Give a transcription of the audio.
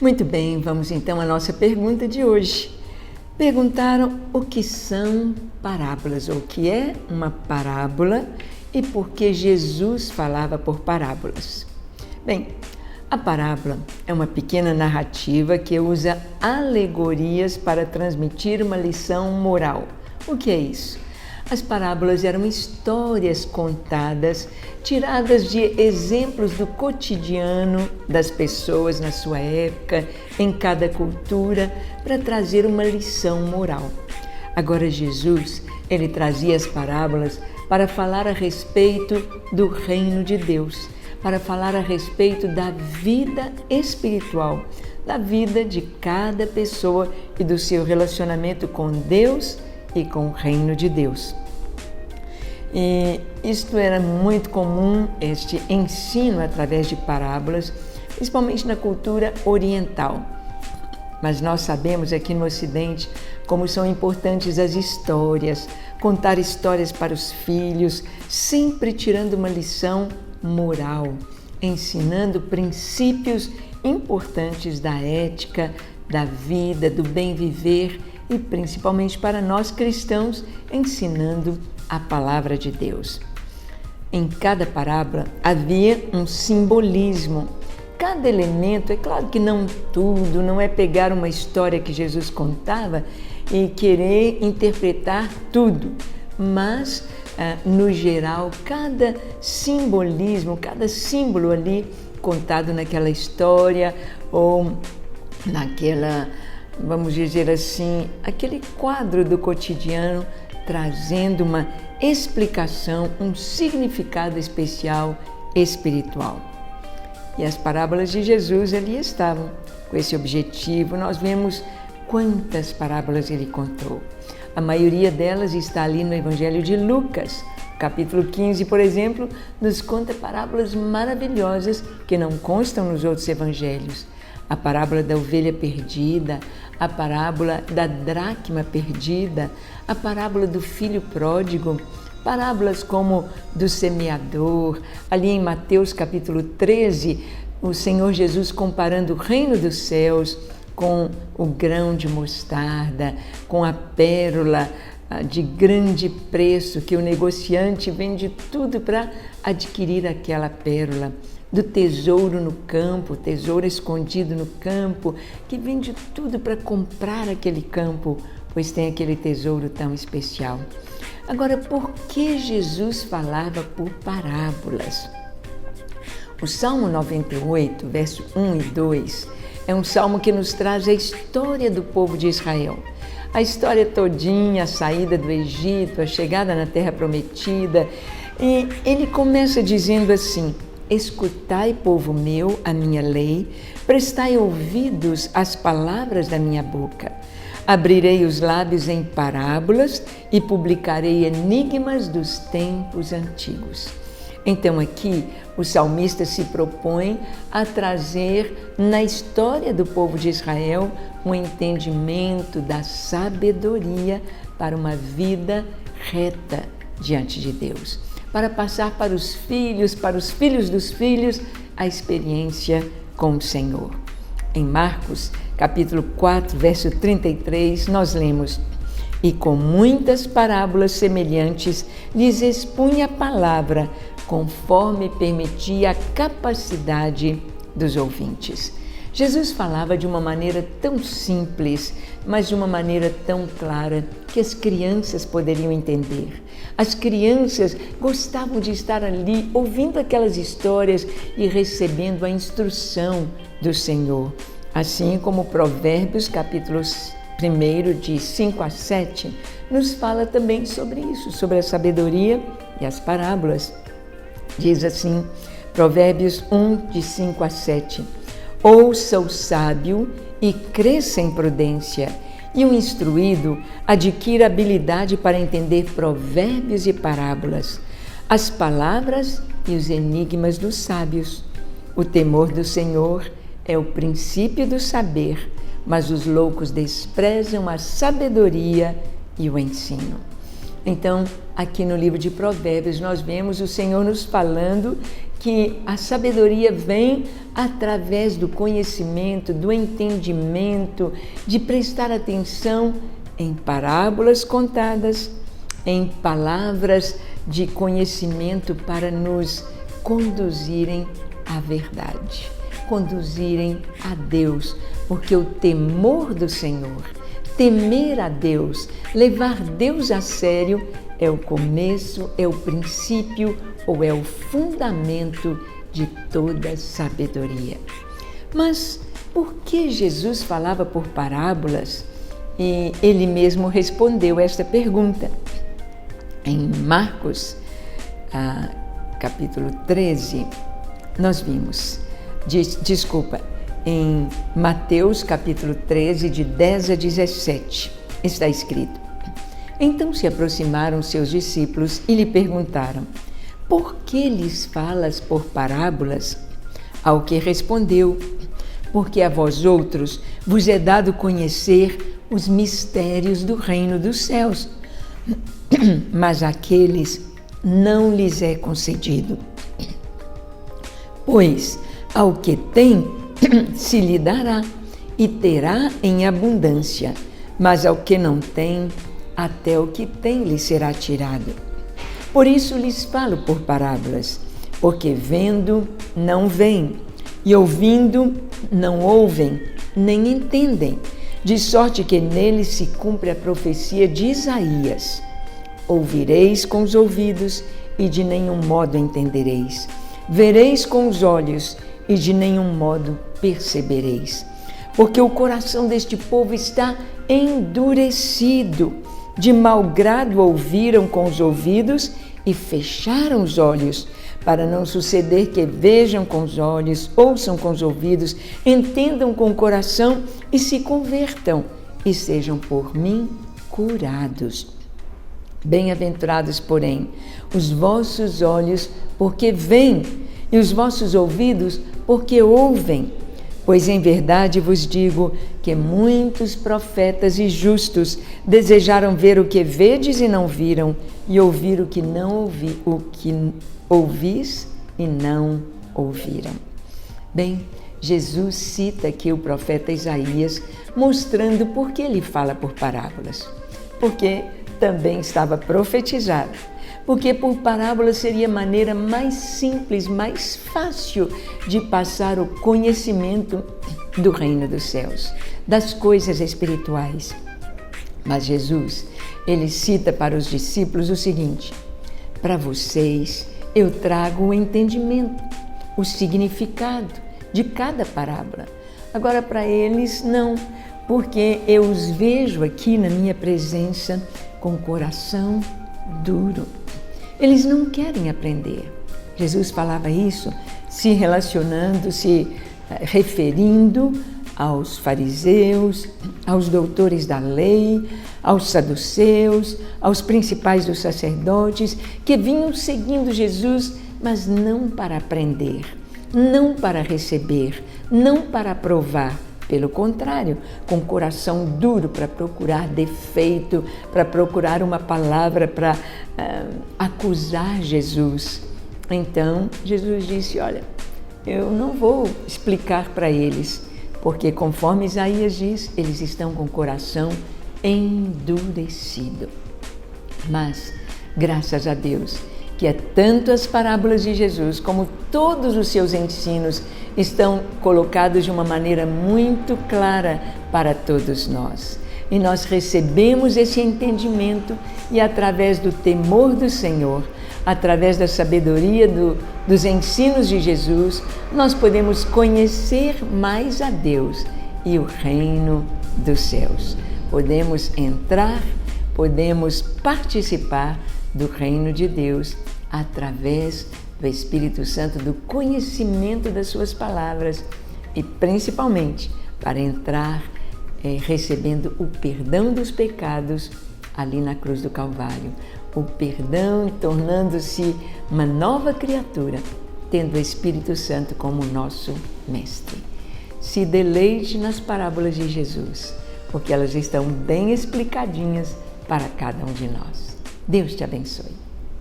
Muito bem, vamos então à nossa pergunta de hoje. Perguntaram o que são parábolas, ou o que é uma parábola e por que Jesus falava por parábolas. Bem, a parábola é uma pequena narrativa que usa alegorias para transmitir uma lição moral. O que é isso? As parábolas eram histórias contadas, tiradas de exemplos do cotidiano das pessoas na sua época, em cada cultura, para trazer uma lição moral. Agora Jesus, ele trazia as parábolas para falar a respeito do reino de Deus, para falar a respeito da vida espiritual, da vida de cada pessoa e do seu relacionamento com Deus e com o reino de Deus. E isto era muito comum, este ensino através de parábolas, principalmente na cultura oriental. Mas nós sabemos aqui no Ocidente como são importantes as histórias, contar histórias para os filhos, sempre tirando uma lição moral, ensinando princípios importantes da ética, da vida, do bem viver e principalmente para nós cristãos, ensinando a palavra de Deus. Em cada parábola havia um simbolismo. Cada elemento, é claro que não tudo, não é pegar uma história que Jesus contava e querer interpretar tudo, mas no geral, cada simbolismo, cada símbolo ali contado naquela história ou naquela, vamos dizer assim, aquele quadro do cotidiano, trazendo uma explicação, um significado especial espiritual. E as parábolas de Jesus ali estavam com esse objetivo. Nós vemos quantas parábolas ele contou. A maioria delas está ali no Evangelho de Lucas. Capítulo 15, por exemplo, nos conta parábolas maravilhosas que não constam nos outros evangelhos. A parábola da ovelha perdida, a parábola da dracma perdida, a parábola do filho pródigo, parábolas como do semeador. Ali em Mateus capítulo 13, o Senhor Jesus comparando o reino dos céus com o grão de mostarda, com a pérola de grande preço, que o negociante vende tudo para adquirir aquela pérola. Do tesouro no campo, tesouro escondido no campo, que vende tudo para comprar aquele campo, pois tem aquele tesouro tão especial. Agora, por que Jesus falava por parábolas? O Salmo 98, verso 1 e 2, é um salmo que nos traz a história do povo de Israel. A história todinha, a saída do Egito, a chegada na Terra Prometida. E ele começa dizendo assim: escutai, povo meu, a minha lei, prestai ouvidos às palavras da minha boca. Abrirei os lábios em parábolas e publicarei enigmas dos tempos antigos. Então aqui o salmista se propõe a trazer na história do povo de Israel um entendimento da sabedoria para uma vida reta diante de Deus, para passar para os filhos dos filhos, a experiência com o Senhor. Em Marcos, capítulo 4, verso 33, nós lemos: e com muitas parábolas semelhantes lhes expunha a palavra, conforme permitia a capacidade dos ouvintes. Jesus falava de uma maneira tão simples, mas de uma maneira tão clara que as crianças poderiam entender. As crianças gostavam de estar ali ouvindo aquelas histórias e recebendo a instrução do Senhor. Assim como Provérbios, capítulo 1, de 5 a 7, nos fala também sobre isso, sobre a sabedoria e as parábolas. Diz assim, Provérbios 1, de 5 a 7, ouça o sábio e cresça em prudência, e o instruído adquira habilidade para entender provérbios e parábolas, as palavras e os enigmas dos sábios. O temor do Senhor é o princípio do saber, mas os loucos desprezam a sabedoria e o ensino. Então, aqui no livro de Provérbios, nós vemos o Senhor nos falando que a sabedoria vem através do conhecimento, do entendimento, de prestar atenção em parábolas contadas, em palavras de conhecimento para nos conduzirem à verdade, conduzirem a Deus, porque o temor do Senhor, temer a Deus, levar Deus a sério é o começo, é o princípio ou é o fundamento de toda sabedoria. Mas por que Jesus falava por parábolas? E ele mesmo respondeu esta pergunta. Em Marcos, capítulo 13, nós vimos, em Mateus, capítulo 13, de 10 a 17, está escrito: Então se aproximaram seus discípulos e lhe perguntaram: Por que lhes falas por parábolas? Ao que respondeu: Porque a vós outros vos é dado conhecer os mistérios do reino dos céus, mas àqueles não lhes é concedido. Pois ao que tem se lhe dará e terá em abundância, mas ao que não tem, até o que tem lhe será tirado. Por isso lhes falo por parábolas, porque vendo não veem, e ouvindo não ouvem, nem entendem, de sorte que neles se cumpre a profecia de Isaías: Ouvireis com os ouvidos e de nenhum modo entendereis. Vereis com os olhos e de nenhum modo percebereis. Porque o coração deste povo está endurecido. De mau grado ouviram com os ouvidos e fecharam os olhos, para não suceder que vejam com os olhos, ouçam com os ouvidos, entendam com o coração e se convertam e sejam por mim curados. Bem-aventurados, porém, os vossos olhos, porque veem, e os vossos ouvidos, porque ouvem. Pois em verdade vos digo que muitos profetas e justos desejaram ver o que vedes e não viram, e ouvir o que ouvis e não ouviram. Bem, Jesus cita aqui o profeta Isaías, mostrando por que ele fala por parábolas. Porque também estava profetizado. Porque por parábola seria a maneira mais simples, mais fácil de passar o conhecimento do reino dos céus, das coisas espirituais. Mas Jesus, ele cita para os discípulos o seguinte: para vocês eu trago o entendimento, o significado de cada parábola. Agora para eles não, porque eu os vejo aqui na minha presença com o coração duro. Eles não querem aprender. Jesus falava isso se relacionando, se referindo aos fariseus, aos doutores da lei, aos saduceus, aos principais dos sacerdotes, que vinham seguindo Jesus, mas não para aprender, não para receber, não para aprovar. Pelo contrário, com coração duro para procurar defeito, para procurar uma palavra para acusar Jesus. Então, Jesus disse: olha, eu não vou explicar para eles, porque conforme Isaías diz, eles estão com o coração endurecido. Mas, graças a Deus, que é tanto as parábolas de Jesus como todos os seus ensinos estão colocados de uma maneira muito clara para todos nós. E nós recebemos esse entendimento e através do temor do Senhor, através da sabedoria dos ensinos de Jesus, nós podemos conhecer mais a Deus e o reino dos céus. Podemos entrar, podemos participar do reino de Deus através do Espírito Santo, do conhecimento das suas palavras e principalmente para entrar recebendo o perdão dos pecados ali na cruz do Calvário. O perdão, tornando-se uma nova criatura, tendo o Espírito Santo como nosso mestre. Se deleite nas parábolas de Jesus, porque elas estão bem explicadinhas para cada um de nós. Deus te abençoe.